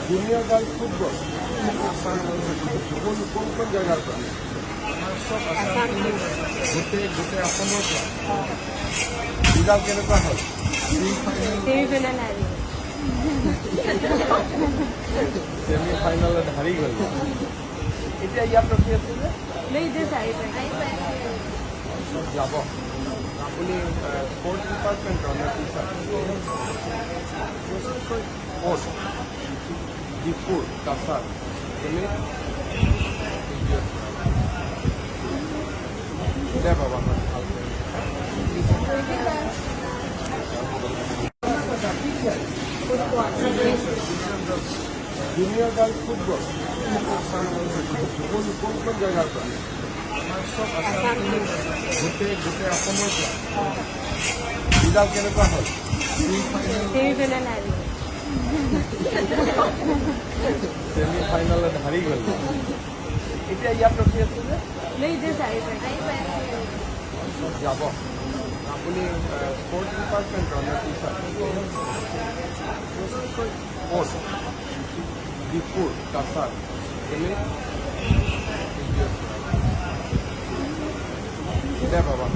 junior girls football কোন কোন জায়গাৰ পৰা গোটেই অসমৰ পৰা ৰিজাল্ট কেনেকুৱা হ'ল ছেমি ফাইনেলত হাৰি গ'ল এতিয়া ইয়াত ৰখি আছে যে যাব আপুনি স্পৰ্টছ ডিপাৰ্টমেণ্টৰ নে টিচাৰ ক'ত দিছপুৰ কাছাৰ দে বাবা ভালকৈ জুনিয়ৰ গাৰ্লস ফুটবল কোন কোন জায়গাৰ পৰা গোটেই অসমৰ পৰা ৰিজাল্ট কেনেকুৱা হ'ল ছেমি ফাইনেলত হাৰি গ'ল এতিয়া ইয়াত ৰখি আছে যে যাব আপুনি স্পৰ্টছ ডিপাৰ্টমেণ্টৰ নে টিচাৰ ক'ত দিছপুৰ কাছাৰ দে বাবা